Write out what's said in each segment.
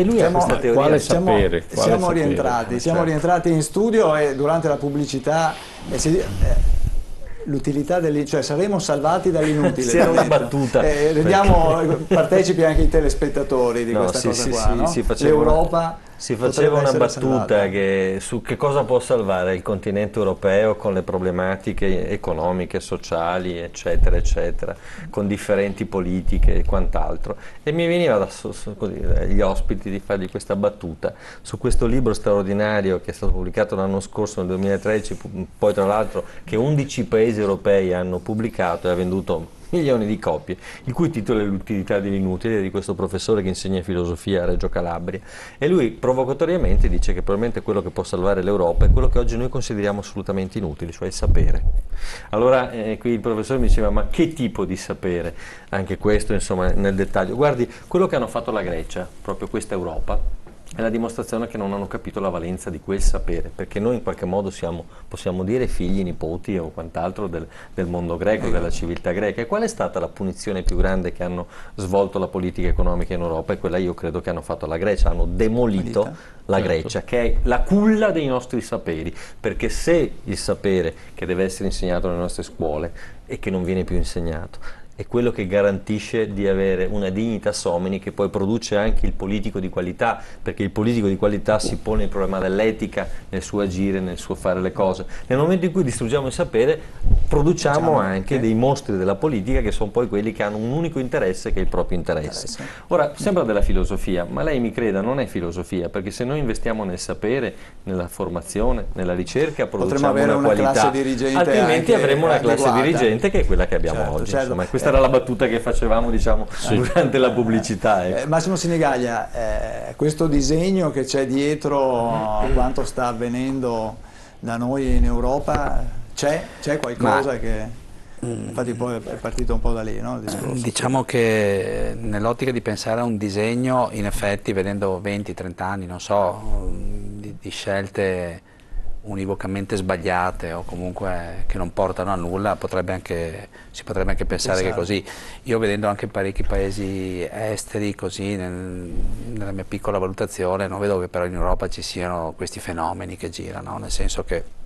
E lui ha questa teoria. Siamo rientrati in studio e durante la pubblicità l'utilità cioè saremo salvati dall'inutile. C'era una battuta. Rendiamo partecipi anche i telespettatori di questa cosa qua, no? L'Europa si faceva una battuta su che cosa può salvare il continente europeo con le problematiche economiche, sociali, eccetera, eccetera, con differenti politiche e quant'altro. E mi veniva dagli ospiti di fargli questa battuta su questo libro straordinario che è stato pubblicato l'anno scorso, nel 2013, poi tra l'altro che 11 paesi europei hanno pubblicato e ha venduto milioni di copie, il cui titolo è L'utilità dell'inutile, di questo professore che insegna filosofia a Reggio Calabria, e lui provocatoriamente dice che probabilmente quello che può salvare l'Europa è quello che oggi noi consideriamo assolutamente inutile, cioè il sapere. Allora qui il professore mi diceva: ma che tipo di sapere? Anche questo insomma nel dettaglio. Guardi, quello che hanno fatto la Grecia, proprio questa Europa, è la dimostrazione che non hanno capito la valenza di quel sapere, perché noi in qualche modo possiamo dire figli, nipoti o quant'altro del mondo greco, della civiltà greca. E qual è stata la punizione più grande che hanno svolto la politica economica in Europa? E quella io credo che hanno fatto la Grecia, hanno demolito la Grecia, che è la culla dei nostri saperi, perché se il sapere che deve essere insegnato nelle nostre scuole e che non viene più insegnato è quello che garantisce di avere una dignità homini, che poi produce anche il politico di qualità, perché il politico di qualità si pone il problema dell'etica nel suo agire, nel suo fare le cose. Nel momento in cui distruggiamo il sapere, produciamo anche dei mostri della politica, che sono poi quelli che hanno un unico interesse, che è il proprio interesse. Ora, sembra della filosofia, ma lei mi creda, non è filosofia, perché se noi investiamo nel sapere, nella formazione, nella ricerca, produciamo una qualità, altrimenti avremo una classe dirigente che è quella che abbiamo oggi. Insomma, questa era la battuta che facevamo, diciamo, durante la pubblicità. Ecco. Massimo Sinigaglia, questo disegno che c'è dietro quanto sta avvenendo da noi in Europa, c'è qualcosa che... Infatti poi è partito un po' da lì, no, il discorso. Diciamo che nell'ottica di pensare a un disegno, in effetti vedendo 20-30 anni, non so, di scelte univocamente sbagliate o comunque che non portano a nulla, si potrebbe anche pensare che è così. Io vedendo anche parecchi paesi esteri così, nella mia piccola valutazione, non vedo che però in Europa ci siano questi fenomeni che girano, nel senso che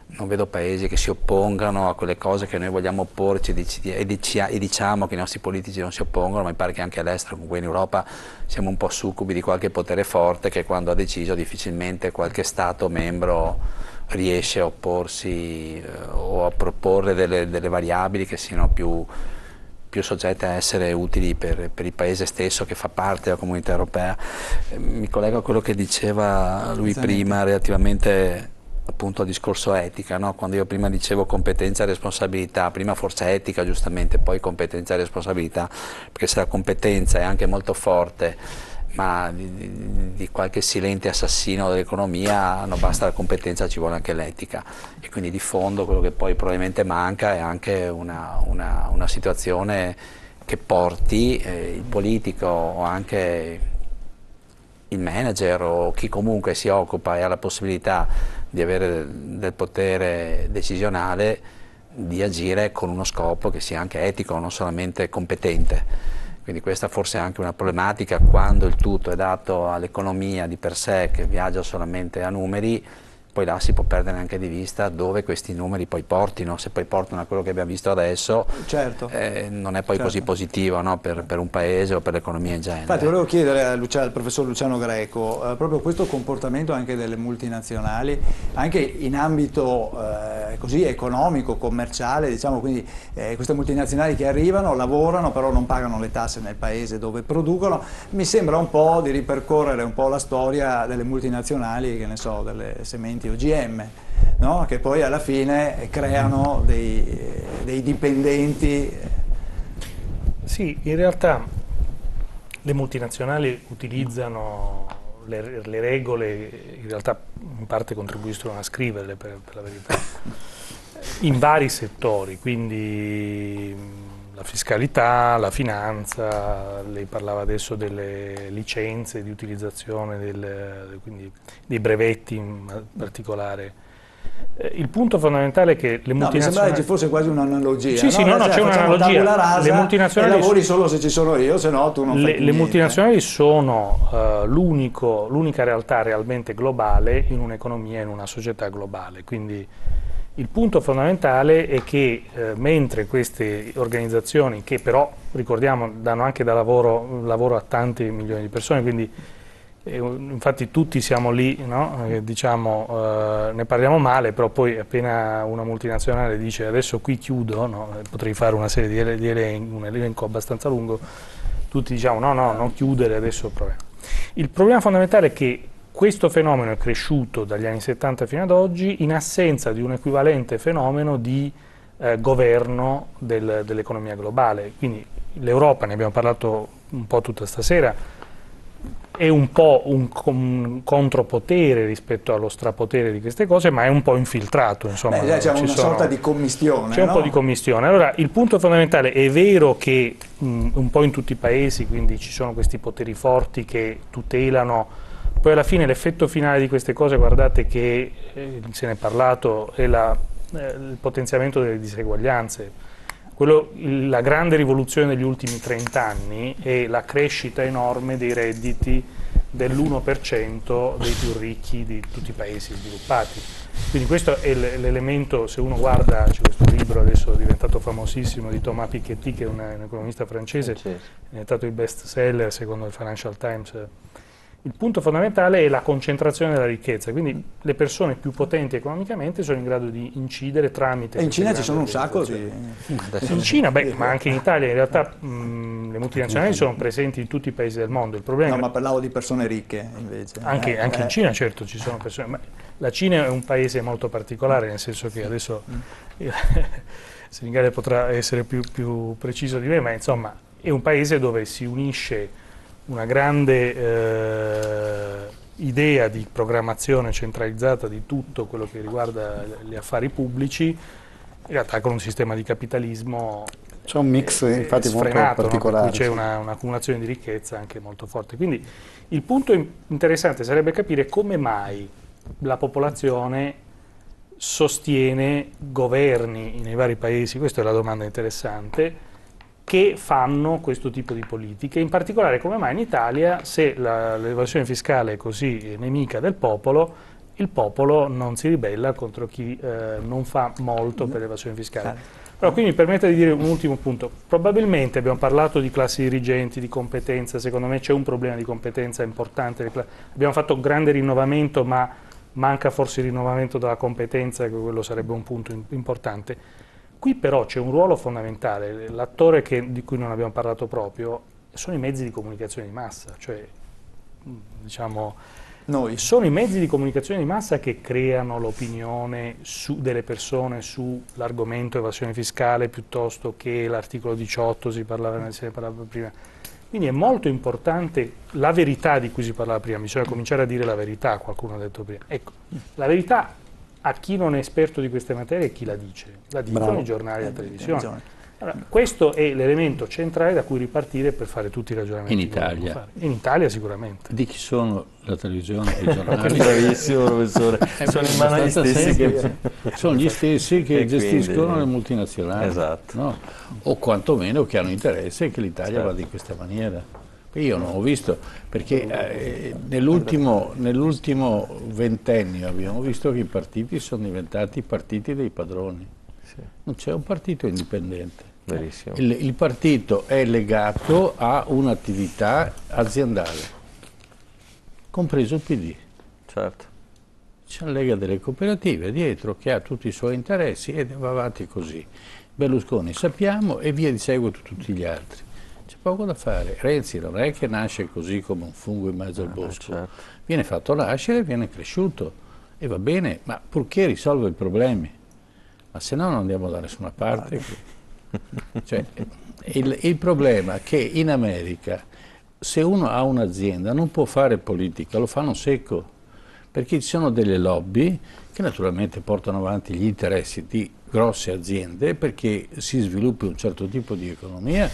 non vedo paesi che si oppongano a quelle cose che noi vogliamo opporci e diciamo che i nostri politici non si oppongono, ma mi pare che anche all'estero, comunque in Europa, siamo un po' succubi di qualche potere forte che quando ha deciso difficilmente qualche Stato membro riesce a opporsi o a proporre delle variabili che siano più soggette a essere utili per il paese stesso che fa parte della comunità europea. Mi collego a quello che diceva lui prima relativamente appunto al discorso etica, no? Quando io prima dicevo competenza e responsabilità, prima forse etica giustamente, poi competenza e responsabilità, perché se la competenza è anche molto forte, ma di qualche silente assassino dell'economia non basta la competenza, ci vuole anche l'etica, e quindi di fondo quello che poi probabilmente manca è anche una situazione che porti il politico o anche il manager o chi comunque si occupa e ha la possibilità di avere del potere decisionale di agire con uno scopo che sia anche etico, non solamente competente. Quindi questa forse è anche una problematica quando il tutto è dato all'economia di per sé, che viaggia solamente a numeri. Poi là si può perdere anche di vista dove questi numeri poi portino, se poi portano a quello che abbiamo visto adesso, non è poi così positivo, no? per un paese o per l'economia in genere. Infatti volevo chiedere al professor Luciano Greco, proprio questo comportamento anche delle multinazionali, anche in ambito così economico, commerciale, diciamo, quindi queste multinazionali che arrivano, lavorano, però non pagano le tasse nel paese dove producono. Mi sembra un po' di ripercorrere un po' la storia delle multinazionali, che ne so, delle sementi OGM, no? Che poi alla fine creano dei dipendenti. Sì, in realtà le multinazionali utilizzano le regole, in realtà in parte contribuiscono a scriverle per la verità, in vari settori, quindi la fiscalità, la finanza, lei parlava adesso delle licenze di utilizzazione quindi dei brevetti in particolare Il punto fondamentale è che le multinazionali... mi sembra che ci fosse quasi un'analogia. Sì, no, c'è un'analogia. Le multinazionali... E lavori solo se ci sono io, se no tu non fai Le multinazionali sono l'unica realtà realmente globale in un'economia, in una società globale. Quindi il punto fondamentale è che mentre queste organizzazioni, che però, ricordiamo, danno anche da lavoro a tanti milioni di persone, quindi infatti tutti siamo lì, no? Diciamo, ne parliamo male, però poi appena una multinazionale dice adesso qui chiudo, no? Potrei fare una serie di un elenco abbastanza lungo, tutti diciamo no, non chiudere, adesso proviamo. Il problema fondamentale è che questo fenomeno è cresciuto dagli anni 70 fino ad oggi in assenza di un equivalente fenomeno di governo dell'economia globale. Quindi l'Europa, ne abbiamo parlato un po' tutta stasera, è un po' un contropotere rispetto allo strapotere di queste cose, ma è un po' infiltrato. Insomma, c'è una sorta di commistione. C'è un po' di commistione. Allora, il punto fondamentale è vero che un po' in tutti i paesi, quindi ci sono questi poteri forti che tutelano, poi alla fine l'effetto finale di queste cose, guardate che se ne è parlato, è il potenziamento delle diseguaglianze. La grande rivoluzione degli ultimi 30 anni è la crescita enorme dei redditi dell'1% dei più ricchi di tutti i paesi sviluppati. Quindi questo è l'elemento, se uno guarda, c'è questo libro adesso diventato famosissimo di Thomas Piketty, che è un economista francese, è diventato il best seller secondo il Financial Times. Il punto fondamentale è la concentrazione della ricchezza, quindi le persone più potenti economicamente sono in grado di incidere tramite... E in Cina ci sono un sacco di... In Cina, ma anche in Italia, in realtà le multinazionali sono presenti in tutti i paesi del mondo. Il problema ma parlavo di persone ricche invece. Anche in Cina certo ci sono persone, ma la Cina è un paese molto particolare, nel senso che adesso Senigallia potrà essere più preciso di me, ma insomma è un paese dove si unisce una grande idea di programmazione centralizzata di tutto quello che riguarda gli affari pubblici, in realtà con un sistema di capitalismo c'è un mix infatti sfrenato, molto particolare. No? C'è un'accumulazione di ricchezza anche molto forte. Quindi il punto interessante sarebbe capire come mai la popolazione sostiene governi nei vari paesi, questa è la domanda interessante, che fanno questo tipo di politiche, in particolare come mai in Italia, se l'evasione fiscale è così nemica del popolo, il popolo non si ribella contro chi non fa molto per l'evasione fiscale. Però qui mi permette di dire un ultimo punto. Probabilmente abbiamo parlato di classi dirigenti, di competenza, secondo me c'è un problema di competenza importante. Abbiamo fatto un grande rinnovamento, ma manca forse il rinnovamento della competenza, che quello sarebbe un punto importante. Qui però c'è un ruolo fondamentale, l'attore di cui non abbiamo parlato proprio, sono i mezzi di comunicazione di massa, cioè diciamo, sono i mezzi di comunicazione di massa che creano l'opinione delle persone sull'argomento evasione fiscale piuttosto che l'articolo 18, se ne parlava prima. Quindi è molto importante la verità di cui si parlava prima, bisogna cominciare a dire la verità, qualcuno ha detto prima. Ecco, la verità a chi non è esperto di queste materie, chi la dice? La dicono i giornali e la televisione. Allora, questo è l'elemento centrale da cui ripartire per fare tutti i ragionamenti. In Italia? Fare. In Italia sicuramente. Di chi sono la televisione e i giornali? Bravissimo professore, sono in mano agli stessi sono gli stessi che gestiscono quindi, le multinazionali, esatto. No? O quantomeno che hanno interesse che l'Italia vada in questa maniera. Io non ho visto, perché nell'ultimo ventennio abbiamo visto che i partiti sono diventati partiti dei padroni. Sì. Non c'è un partito indipendente. Verissimo. Il partito è legato a un'attività aziendale, compreso il PD. Certo. C'è la Lega delle Cooperative dietro che ha tutti i suoi interessi e va avanti così. Berlusconi sappiamo e via di seguito tutti gli altri. C'è poco da fare. Renzi non è che nasce così come un fungo in mezzo al bosco, certo. Viene fatto nascere, viene cresciuto e va bene, ma purché risolve i problemi, ma se no non andiamo da nessuna parte. Cioè, il problema è che in America se uno ha un'azienda non può fare politica, lo fanno secco, perché ci sono delle lobby che naturalmente portano avanti gli interessi di grosse aziende perché si sviluppi un certo tipo di economia.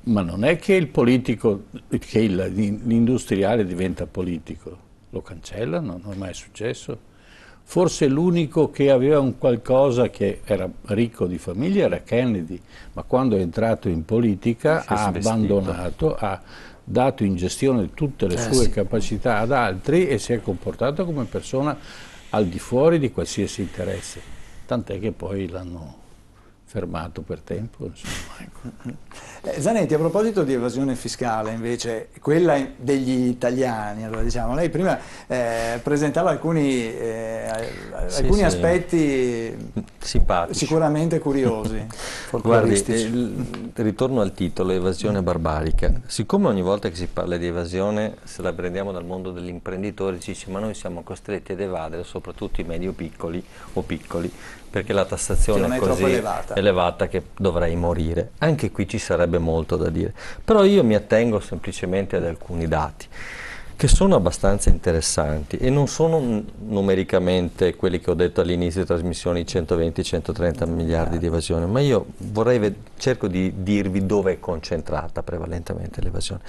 Ma non è che il politico, che l'industriale diventa politico, lo cancellano, non è mai successo. Forse l'unico che aveva un qualcosa, che era ricco di famiglia, era Kennedy, ma quando è entrato in politica ha abbandonato, ha dato in gestione tutte le sue capacità ad altri e si è comportato come persona al di fuori di qualsiasi interesse, tant'è che poi l'hanno fermato per tempo. Ecco. Zanetti, a proposito di evasione fiscale, invece, quella degli italiani, allora, diciamo, lei prima presentava alcuni aspetti simpatici, sicuramente curiosi. Guardi, ritorno al titolo, evasione barbarica. Siccome ogni volta che si parla di evasione, se la prendiamo dal mondo degli imprenditori, si dice ma noi siamo costretti ad evadere, soprattutto i medio-piccoli o piccoli, perché la tassazione è così elevata che dovrei morire. Anche qui ci sarebbe molto da dire, però io mi attengo semplicemente ad alcuni dati che sono abbastanza interessanti e non sono numericamente quelli che ho detto all'inizio di trasmissione, 120-130 miliardi di evasione, ma io cerco di dirvi dove è concentrata prevalentemente l'evasione.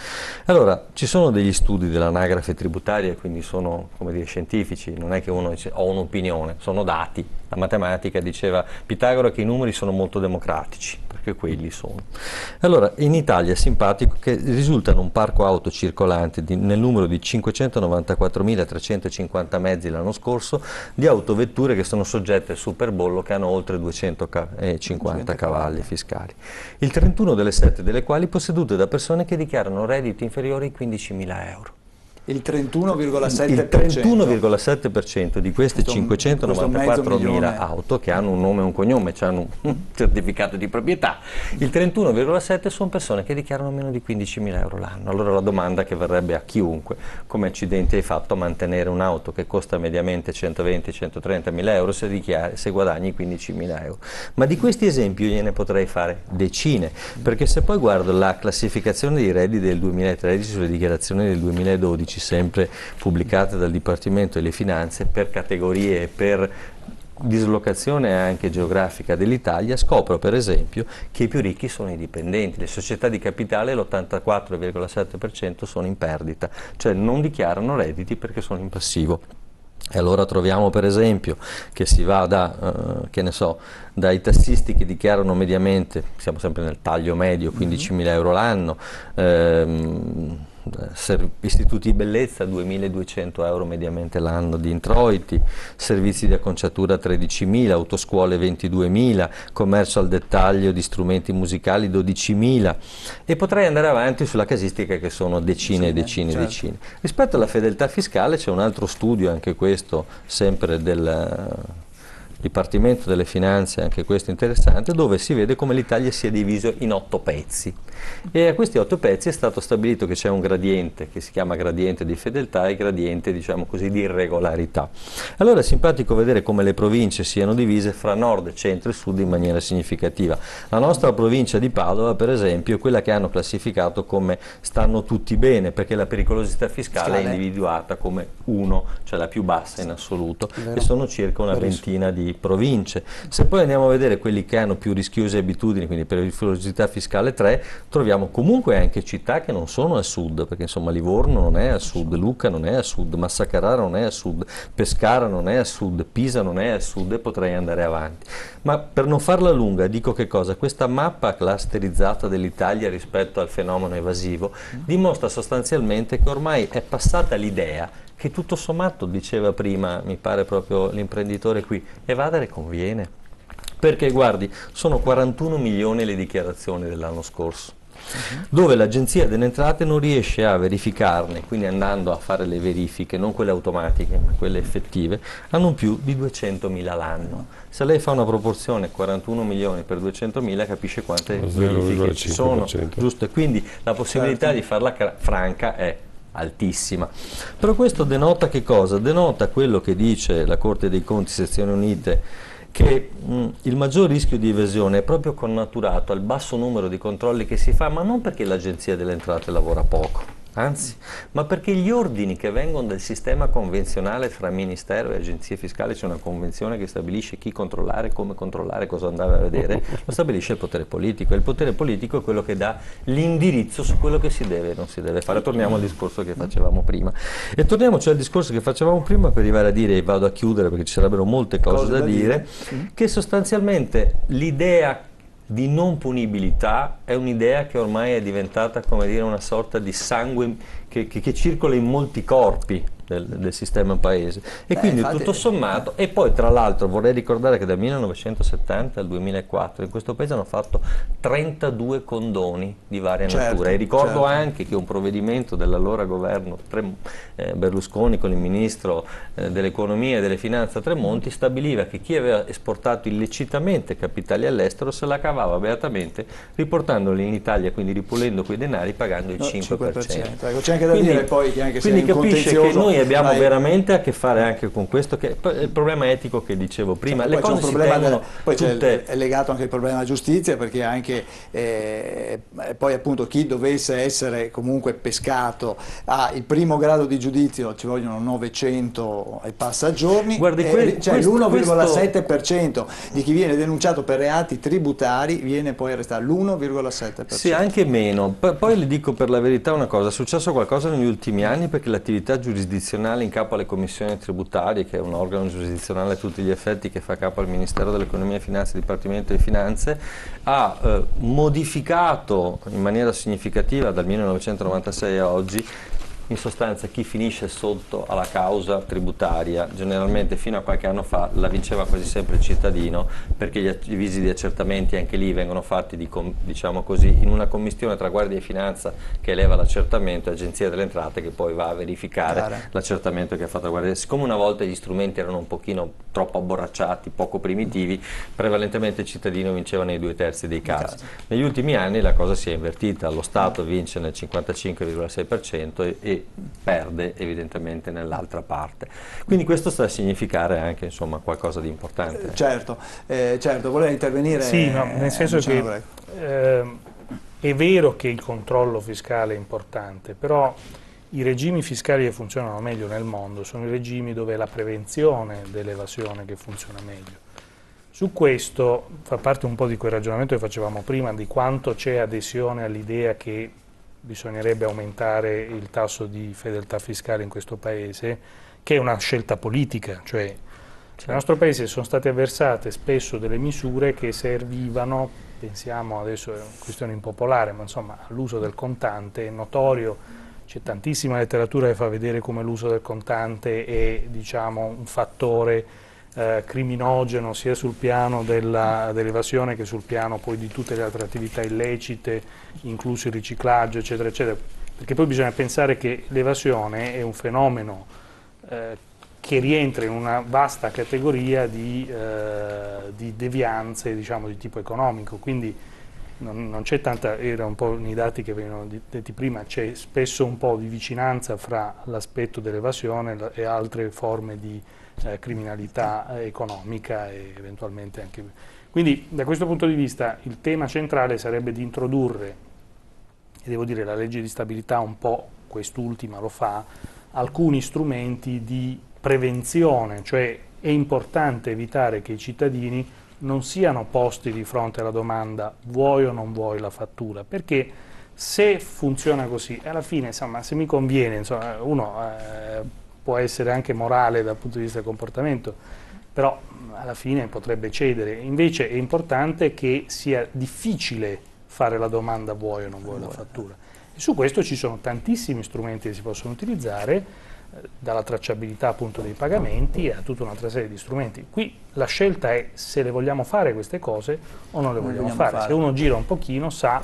Allora, ci sono degli studi dell'anagrafe tributaria, quindi sono, come dire, scientifici, non è che uno dice ho un'opinione, sono dati. La matematica diceva Pitagora che i numeri sono molto democratici, perché quelli sono. Allora, in Italia è simpatico che risultano un parco auto circolante nel numero di 594.350 mezzi l'anno scorso, di autovetture che sono soggette al superbollo, che hanno oltre 250 cavalli fiscali. Il 31 delle 7 delle quali possedute da persone che dichiarano redditi inferiori ai 15.000 euro. Il 31,7%. Il 31,7% di queste 594.000 auto, che hanno un nome e un cognome, hanno un certificato di proprietà, il 31,7% sono persone che dichiarano meno di 15.000 euro l'anno. Allora la domanda che verrebbe a chiunque: come accidenti hai fatto a mantenere un'auto che costa mediamente 120-130 mila euro se guadagni 15.000 euro? Ma di questi esempi io ne potrei fare decine, perché se poi guardo la classificazione dei redditi del 2013 sulle dichiarazioni del 2012, sempre pubblicate dal Dipartimento delle Finanze per categorie e per dislocazione anche geografica dell'Italia, scopro per esempio che i più ricchi sono i dipendenti, le società di capitale l'84,7% sono in perdita, cioè non dichiarano redditi perché sono in passivo. E allora troviamo per esempio che si va dai tassisti che dichiarano mediamente, siamo sempre nel taglio medio, 15.000 euro l'anno, istituti di bellezza 2.200 euro mediamente l'anno di introiti, servizi di acconciatura 13.000, autoscuole 22.000, commercio al dettaglio di strumenti musicali 12.000, e potrei andare avanti sulla casistica, che sono decine e decine e decine. Rispetto alla fedeltà fiscale c'è un altro studio, anche questo sempre del Dipartimento delle Finanze, anche questo interessante, dove si vede come l'Italia sia diviso in 8 pezzi, e a questi 8 pezzi è stato stabilito che c'è un gradiente che si chiama gradiente di fedeltà e gradiente, diciamo così, di irregolarità. Allora è simpatico vedere come le province siano divise fra nord, centro e sud in maniera significativa. La nostra provincia di Padova, per esempio, è quella che hanno classificato come stanno tutti bene, perché la pericolosità fiscale è individuata come 1, cioè la più bassa in assoluto, e sono circa una ventina di province. Se poi andiamo a vedere quelli che hanno più rischiose abitudini, quindi pericolosità fiscale 3, troviamo comunque anche città che non sono a sud, perché insomma Livorno non è a sud, Lucca non è a sud, Massa Carrara non è a sud, Pescara non è a sud, Pisa non è a sud, e potrei andare avanti. Ma per non farla lunga dico che cosa? Questa mappa clusterizzata dell'Italia rispetto al fenomeno evasivo dimostra sostanzialmente che ormai è passata l'idea che tutto sommato, diceva prima, mi pare proprio l'imprenditore qui, evadere conviene. Perché guardi, sono 41 milioni le dichiarazioni dell'anno scorso, dove l'Agenzia delle Entrate non riesce a verificarne, quindi andando a fare le verifiche, non quelle automatiche ma quelle effettive, a non più di 200.000 l'anno. Se lei fa una proporzione 41 milioni per 200.000 capisce quante verifiche ci sono, giusto? E quindi la possibilità di farla franca è altissima. Però questo denota che cosa? Denota quello che dice la Corte dei Conti, sezioni unite, che il maggior rischio di evasione è proprio connaturato al basso numero di controlli che si fa, ma non perché l'Agenzia delle Entrate lavora poco, Anzi, ma perché gli ordini che vengono dal sistema convenzionale fra Ministero e agenzie fiscali, c'è una convenzione che stabilisce chi controllare, come controllare, cosa andare a vedere, lo stabilisce il potere politico, e il potere politico è quello che dà l'indirizzo su quello che si deve e non si deve fare. Torniamo al discorso che facevamo prima. E torniamoci al discorso che facevamo prima per arrivare a dire, e vado a chiudere perché ci sarebbero molte cose da dire, che sostanzialmente l'idea di non punibilità è un'idea che ormai è diventata, come dire, una sorta di sangue che circola in molti corpi del sistema paese, e quindi infatti, tutto sommato, e poi tra l'altro vorrei ricordare che dal 1970 al 2004 in questo paese hanno fatto 32 condoni di varia natura, e ricordo anche che un provvedimento dell'allora governo Berlusconi con il ministro dell'economia e delle finanze Tremonti stabiliva che chi aveva esportato illecitamente capitali all'estero se la cavava beatamente riportandoli in Italia, quindi ripulendo quei denari, pagando il 5%. Ecco, c'è anche da dire poi che anche se quindi è un capisce che noi abbiamo veramente a che fare anche con questo, che è il problema etico che dicevo prima. Le cose si tengono poi tutte... è legato anche il problema della giustizia, perché anche poi appunto chi dovesse essere comunque pescato ha il primo grado di giudizio, ci vogliono 900 e passa giorni. Guardi, cioè l'1,7% di chi viene denunciato per reati tributari viene poi arrestato, l'1,7%. Sì, anche meno. Poi le dico per la verità una cosa, è successo qualcosa negli ultimi anni, perché l'attività giurisdizionale in capo alle commissioni tributarie, che è un organo giurisdizionale a tutti gli effetti che fa capo al Ministero dell'Economia e Finanze, Dipartimento di Finanze, ha modificato in maniera significativa dal 1996 a oggi in sostanza chi finisce sotto alla causa tributaria, generalmente fino a qualche anno fa la vinceva quasi sempre il cittadino, perché gli avvisi di accertamenti anche lì vengono fatti diciamo così, in una commistione tra Guardia di Finanza che eleva l'accertamento e Agenzia delle Entrate che poi va a verificare l'accertamento che ha fatto la Guardia. Siccome una volta gli strumenti erano un pochino troppo abborracciati, poco primitivi, prevalentemente il cittadino vinceva nei 2/3 dei casi. Negli ultimi anni la cosa si è invertita, lo Stato vince nel 55,6% e perde evidentemente nell'altra parte. Quindi questo sta a significare anche insomma qualcosa di importante. Certo, voleva intervenire. Sì, no, nel senso che è vero che il controllo fiscale è importante, però i regimi fiscali che funzionano meglio nel mondo sono i regimi dove è la prevenzione dell'evasione che funziona meglio. Su questo fa parte un po' di quel ragionamento che facevamo prima, di quanto c'è adesione all'idea che bisognerebbe aumentare il tasso di fedeltà fiscale in questo Paese, che è una scelta politica, cioè nel nostro Paese sono state avversate spesso delle misure che servivano, pensiamo adesso è una questione impopolare, ma insomma all'uso del contante, è notorio, c'è tantissima letteratura che fa vedere come l'uso del contante è diciamo, un fattore criminogeno sia sul piano dell'evasione che sul piano poi di tutte le altre attività illecite, incluso il riciclaggio, eccetera, eccetera. Perché poi bisogna pensare che l'evasione è un fenomeno che rientra in una vasta categoria di devianze, diciamo, di tipo economico, quindi non c'è tanta, era un po' nei dati che venivano detti prima, c'è spesso un po' di vicinanza fra l'aspetto dell'evasione e altre forme di criminalità economica e eventualmente anche... Quindi da questo punto di vista il tema centrale sarebbe di introdurre, e devo dire la legge di stabilità un po' quest'ultima lo fa, alcuni strumenti di prevenzione, cioè è importante evitare che i cittadini non siano posti di fronte alla domanda vuoi o non vuoi la fattura, perché se funziona così, alla fine insomma, se mi conviene, insomma, uno può essere anche morale dal punto di vista del comportamento, però alla fine potrebbe cedere. Invece è importante che sia difficile fare la domanda vuoi o non vuoi la fattura. E su questo ci sono tantissimi strumenti che si possono utilizzare, dalla tracciabilità appunto dei pagamenti a tutta un'altra serie di strumenti. Qui la scelta è se le vogliamo fare queste cose o non le vogliamo fare. Se uno gira un pochino sa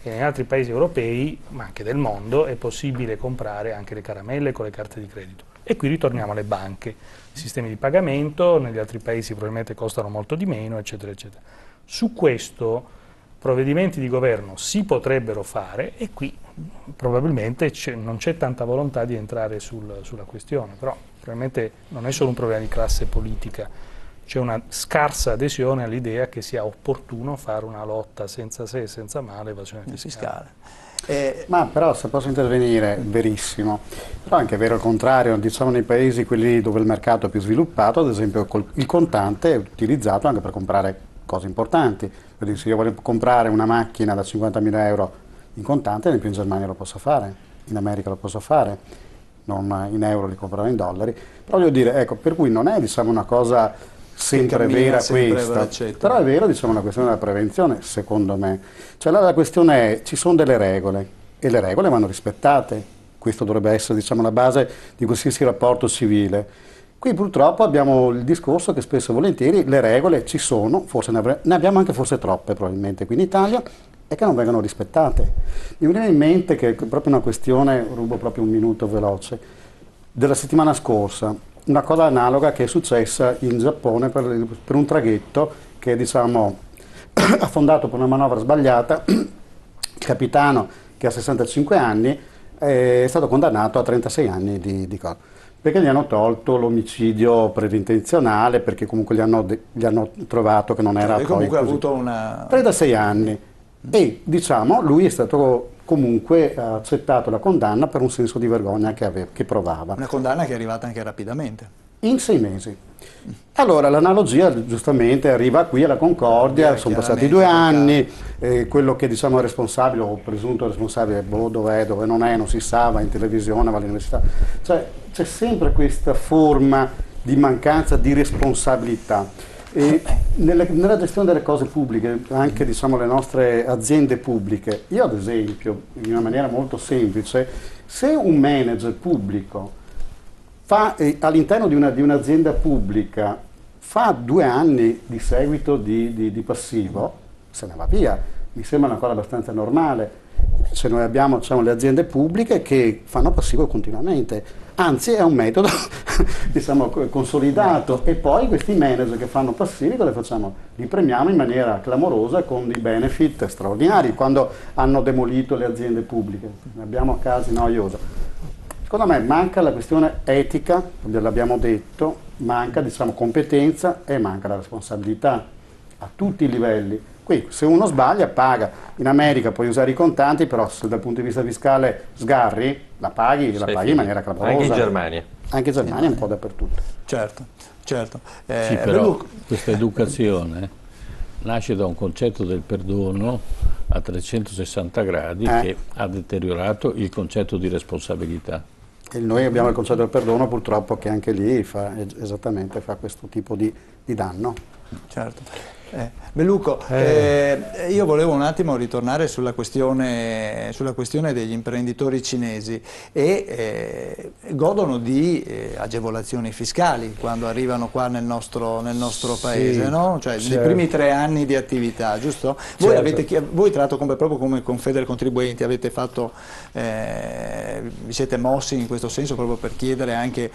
che negli altri paesi europei, ma anche del mondo, è possibile comprare anche le caramelle con le carte di credito. E qui ritorniamo alle banche, i sistemi di pagamento, negli altri paesi probabilmente costano molto di meno, eccetera, eccetera. Su questo provvedimenti di governo si potrebbero fare e qui probabilmente non c'è tanta volontà di entrare sulla questione, però probabilmente non è solo un problema di classe politica, c'è una scarsa adesione all'idea che sia opportuno fare una lotta senza se e senza ma all'evasione fiscale. Ma però, se posso intervenire, verissimo, però anche è vero il contrario, diciamo nei paesi quelli dove il mercato è più sviluppato, ad esempio il contante è utilizzato anche per comprare cose importanti. Quindi se io voglio comprare una macchina da 50.000 euro in contante, in Germania lo posso fare, in America lo posso fare, non in euro, li comprerò in dollari. Però voglio dire, ecco, per cui non è, diciamo, una cosa sempre vera questa, però è vero, diciamo, una questione della prevenzione, secondo me. Cioè la questione è, ci sono delle regole e le regole vanno rispettate, questo dovrebbe essere, diciamo, la base di qualsiasi rapporto civile. Qui purtroppo abbiamo il discorso che spesso e volentieri le regole ci sono, forse ne abbiamo anche forse troppe probabilmente qui in Italia, e che non vengono rispettate. Mi viene in mente che è proprio una questione, rubo proprio un minuto veloce, della settimana scorsa, una cosa analoga che è successa in Giappone per un traghetto che, diciamo, affondato per una manovra sbagliata. Il capitano, che ha 65 anni, è stato condannato a 36 anni di cosa, perché gli hanno tolto l'omicidio preintenzionale, perché comunque gli hanno trovato che non era poi comunque così. Ha avuto una... 36 anni. E, diciamo, lui è stato comunque accettato la condanna per un senso di vergogna che provava. Una condanna che è arrivata anche rapidamente. In 6 mesi. Allora l'analogia giustamente arriva qui alla Concordia, sono passati 2 anni, quello che, diciamo, è responsabile o presunto responsabile, dov'è, dove non è, non si sa, va in televisione, va all'università. Cioè c'è sempre questa forma di mancanza di responsabilità. E nella gestione delle cose pubbliche, anche, diciamo, le nostre aziende pubbliche, io ad esempio, in una maniera molto semplice, se un manager pubblico fa all'interno di un'azienda pubblica fa 2 anni di seguito di passivo, se ne va via, mi sembra una cosa abbastanza normale. Se noi abbiamo, diciamo, le aziende pubbliche che fanno passivo continuamente, anzi è un metodo diciamo consolidato, e poi questi manager che fanno passivi li premiamo in maniera clamorosa con dei benefit straordinari quando hanno demolito le aziende pubbliche. Ne abbiamo casi noiosi. Secondo me manca la questione etica, l'abbiamo detto, manca, diciamo, competenza e manca la responsabilità a tutti i livelli. Qui se uno sbaglia paga, in America puoi usare i contanti, però se dal punto di vista fiscale sgarri, la paghi in maniera clamorosa. Anche in Germania. Anche in Germania, un po' dappertutto. Certo, certo. Sì, però questa educazione nasce da un concetto del perdono a 360 gradi che ha deteriorato il concetto di responsabilità. E noi abbiamo il concetto del perdono, purtroppo, che anche lì fa questo tipo di danno. Certo. Bellucco, io volevo un attimo ritornare sulla questione degli imprenditori cinesi e godono di agevolazioni fiscali quando arrivano qua nel nostro paese, sì, no? Cioè certo, nei primi 3 anni di attività, giusto? Certo. Voi tra l'altro proprio come Confedercontribuenti avete fatto, vi siete mossi in questo senso proprio per chiedere anche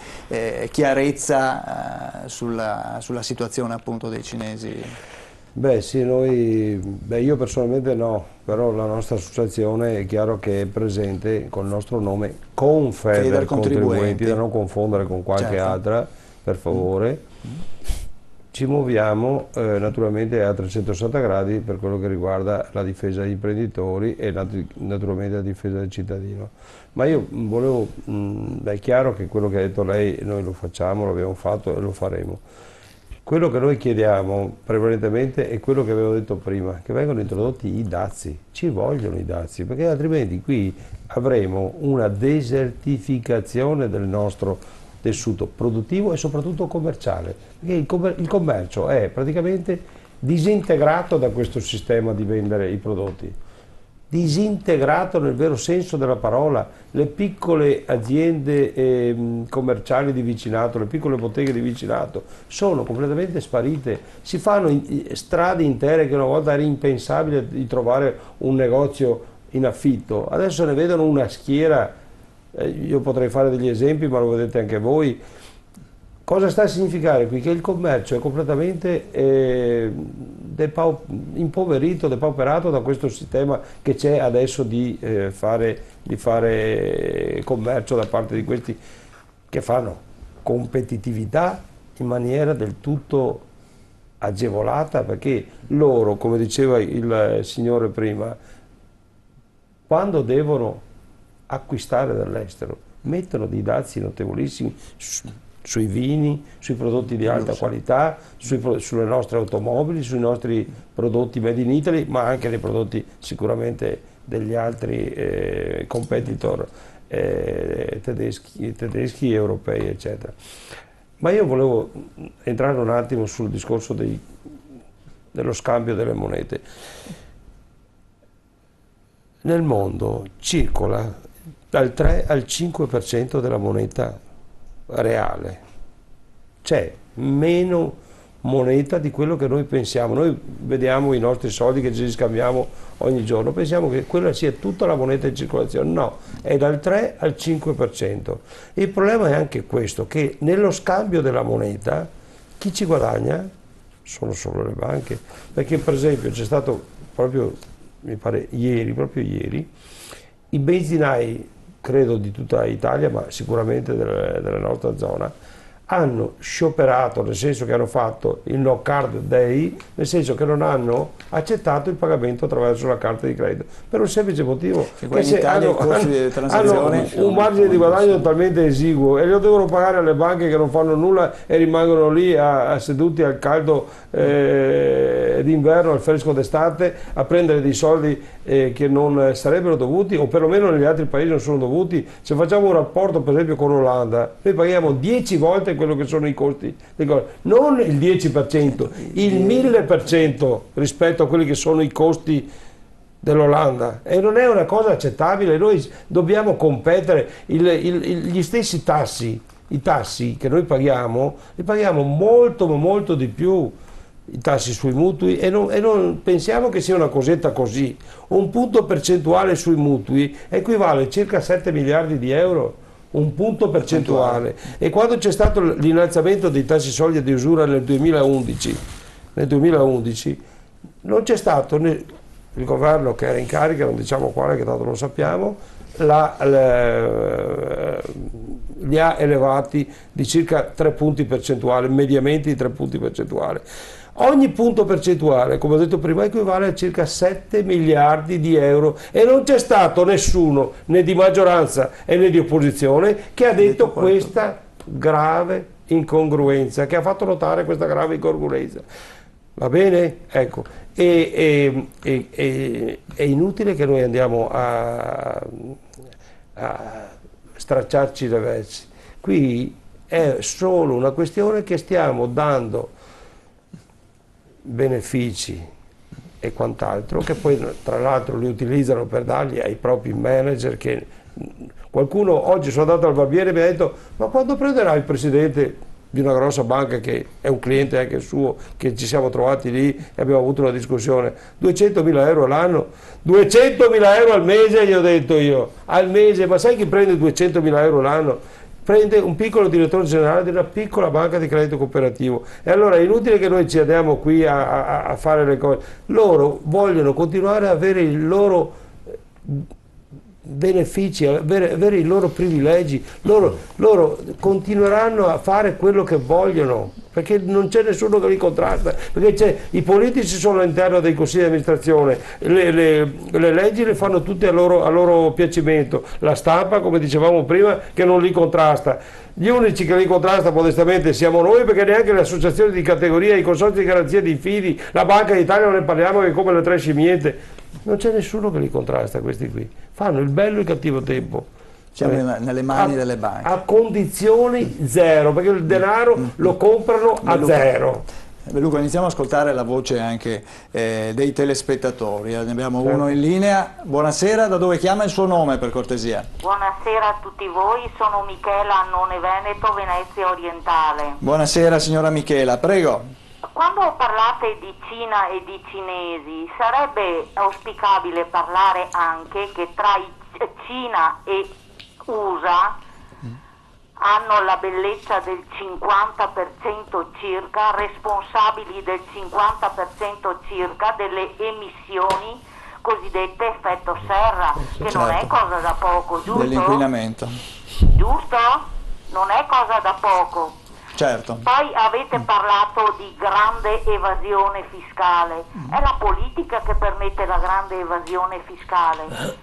chiarezza sulla situazione appunto dei cinesi? Beh sì, io personalmente no, però la nostra associazione è chiaro che è presente con il nostro nome Confedercontribuenti, da non confondere con qualche altra, per favore. Ci muoviamo naturalmente a 360 gradi per quello che riguarda la difesa degli imprenditori e naturalmente la difesa del cittadino. Ma io volevo, è chiaro che quello che ha detto lei noi lo facciamo, l'abbiamo fatto e lo faremo. Quello che noi chiediamo prevalentemente è quello che avevo detto prima, che vengano introdotti i dazi, ci vogliono i dazi, perché altrimenti qui avremo una desertificazione del nostro tessuto produttivo e soprattutto commerciale, perché il commercio è praticamente disintegrato da questo sistema di vendere i prodotti. Disintegrato nel vero senso della parola. Le piccole aziende commerciali di vicinato, le piccole botteghe di vicinato sono completamente sparite, si fanno strade intere che una volta era impensabile di trovare un negozio in affitto, adesso ne vedono una schiera, io potrei fare degli esempi ma lo vedete anche voi. Cosa sta a significare qui? Che il commercio è completamente impoverito, depauperato da questo sistema che c'è adesso di fare commercio da parte di questi che fanno competitività in maniera del tutto agevolata, perché loro, come diceva il signore prima, quando devono acquistare dall'estero mettono dei dazi notevolissimi sui vini, sui prodotti di alta qualità, sulle nostre automobili, sui nostri prodotti made in Italy, ma anche nei prodotti sicuramente degli altri competitor tedeschi, europei, eccetera. Ma io volevo entrare un attimo sul discorso dello scambio delle monete. Nel mondo circola dal 3 al 5% della moneta reale. C'è meno moneta di quello che noi pensiamo. Noi vediamo i nostri soldi che ci scambiamo ogni giorno, pensiamo che quella sia tutta la moneta in circolazione. No, è dal 3 al 5%. Il problema è anche questo, che nello scambio della moneta chi ci guadagna sono solo le banche. Perché per esempio c'è stato proprio, mi pare proprio ieri, i benzinai, credo di tutta Italia, ma sicuramente della nostra zona, hanno scioperato, nel senso che hanno fatto il no card day, nel senso che non hanno accettato il pagamento attraverso la carta di credito, per un semplice motivo, che se hanno un margine di guadagno talmente esiguo e lo devono pagare alle banche che non fanno nulla e rimangono lì seduti al caldo d'inverno, al fresco d'estate, a prendere dei soldi che non sarebbero dovuti, o perlomeno negli altri paesi non sono dovuti. Se facciamo un rapporto per esempio con l'Olanda, noi paghiamo 10 volte quello che sono i costi, non il 10%, il 1000% rispetto a quelli che sono i costi dell'Olanda, e non è una cosa accettabile. Noi dobbiamo competere, gli stessi tassi, i tassi che noi paghiamo, li paghiamo molto ma molto di più, i tassi sui mutui, e non pensiamo che sia una cosetta così. Un punto percentuale sui mutui equivale a circa 7 miliardi di euro, un punto percentuale. E quando c'è stato l'innalzamento dei tassi soglia di usura nel 2011 non c'è stato il governo che era in carica, non diciamo quale, che tanto lo sappiamo, li ha elevati di circa 3 punti percentuali, mediamente di 3 punti percentuali. Ogni punto percentuale, come ho detto prima, equivale a circa 7 miliardi di euro, e non c'è stato nessuno, né di maggioranza né di opposizione, che ha detto questa grave incongruenza, che ha fatto notare questa grave incongruenza. Va bene? Ecco, è inutile che noi andiamo a stracciarci le vesti. Qui è solo una questione che stiamo dando benefici e quant'altro, che poi tra l'altro li utilizzano per darli ai propri manager. Che qualcuno, oggi sono andato al barbiere e mi ha detto: ma quando prenderà il presidente di una grossa banca, che è un cliente anche suo, che ci siamo trovati lì e abbiamo avuto una discussione, 200.000 euro l'anno, 200.000 euro al mese, gli ho detto io, al mese. Ma sai chi prende 200.000 euro l'anno? Prende un piccolo direttore generale di una piccola banca di credito cooperativo. E allora è inutile che noi ci andiamo qui a fare le cose. Loro vogliono continuare a avere i loro benefici, avere i loro privilegi. Loro continueranno a fare quello che vogliono, perché non c'è nessuno che li contrasta, perché i politici sono all'interno dei consigli di amministrazione, le leggi le fanno tutte a loro piacimento, la stampa, come dicevamo prima, che non li contrasta. Gli unici che li contrasta modestamente siamo noi, perché neanche le associazioni di categoria, i consorzi di garanzia di fidi, la Banca d'Italia, non ne parliamo, che è come le tre scimmiette. Non c'è nessuno che li contrasta, questi qui fanno il bello e il cattivo tempo. Siamo nelle mani delle banche. A condizioni zero, perché il denaro lo comprano a zero. Luca, iniziamo ad ascoltare la voce anche dei telespettatori. Ne abbiamo uno in linea. Buonasera, da dove chiama il suo nome, per cortesia? Buonasera a tutti voi, sono Michela Annone Veneto, Venezia Orientale. Buonasera signora Michela, prego. Quando parlate di Cina e di cinesi, sarebbe auspicabile parlare anche che tra Cina e USA hanno la bellezza del 50% circa, responsabili del 50% circa delle emissioni cosiddette effetto serra, che non è cosa da poco, giusto? Dell'inquinamento. Giusto? Non è cosa da poco. Certo. Poi avete parlato di grande evasione fiscale, è la politica che permette la grande evasione fiscale,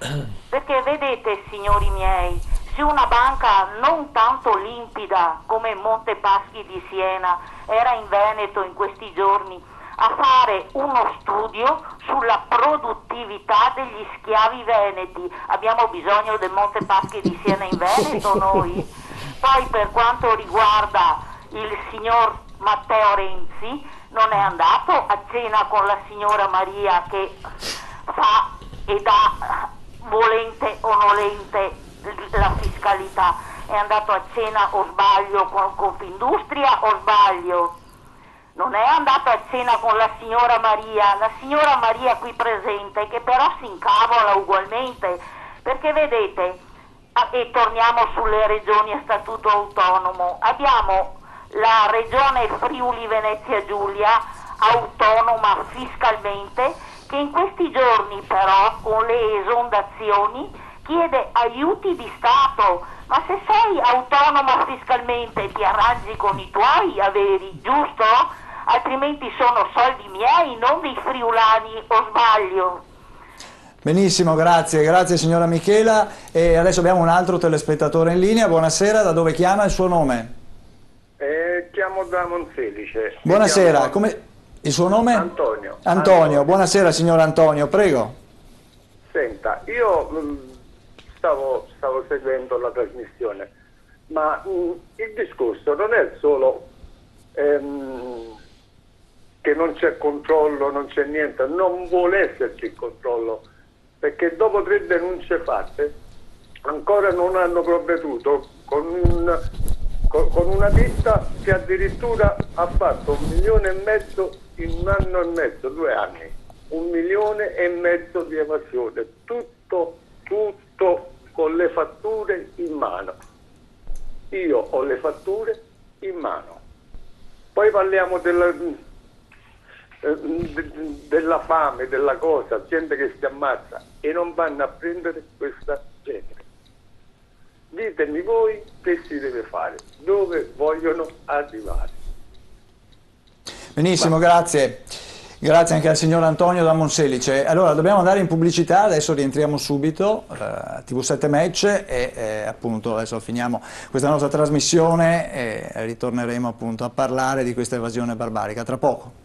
perché vedete signori miei, se una banca non tanto limpida come Montepaschi di Siena era in Veneto in questi giorni a fare uno studio sulla produttività degli schiavi veneti, abbiamo bisogno del Montepaschi di Siena in Veneto noi? Poi per quanto riguarda il signor Matteo Renzi, non è andato a cena con la signora Maria che fa e dà volente o nolente la fiscalità, è andato a cena, o sbaglio, con Confindustria o sbaglio? Non è andato a cena con la signora Maria qui presente, che però si incavola ugualmente, perché vedete, e torniamo sulle regioni a statuto autonomo, abbiamo la regione Friuli Venezia Giulia autonoma fiscalmente, che in questi giorni però con le esondazioni chiede aiuti di Stato. Ma se sei autonoma fiscalmente ti arrangi con i tuoi averi, giusto? Altrimenti sono soldi miei, non dei friulani, o sbaglio? Benissimo, grazie signora Michela. E adesso abbiamo un altro telespettatore in linea. Buonasera, da dove chiama? Il suo nome? Chiamo da Monselice. Buonasera, il suo nome? Antonio. Antonio, buonasera signor Antonio, prego. Senta, io stavo seguendo la trasmissione, ma il discorso non è solo che non c'è controllo, non c'è niente, non vuole esserci il controllo, perché dopo 3 denunce fatte ancora non hanno provveduto con una ditta che addirittura ha fatto 1,5 milioni in 1 anno e mezzo, 2 anni, 1,5 milioni di evasione, tutto con le fatture in mano. Io ho le fatture in mano. Poi parliamo della fame, della cosa, gente che si ammazza e non vanno a prendere questa gente. Ditemi voi che si deve fare, dove vogliono arrivare. Benissimo, grazie. Grazie anche al signor Antonio da Monselice. Allora, dobbiamo andare in pubblicità, adesso rientriamo subito, TV7 Match, e appunto adesso finiamo questa nostra trasmissione e ritorneremo appunto a parlare di questa evasione barbarica tra poco.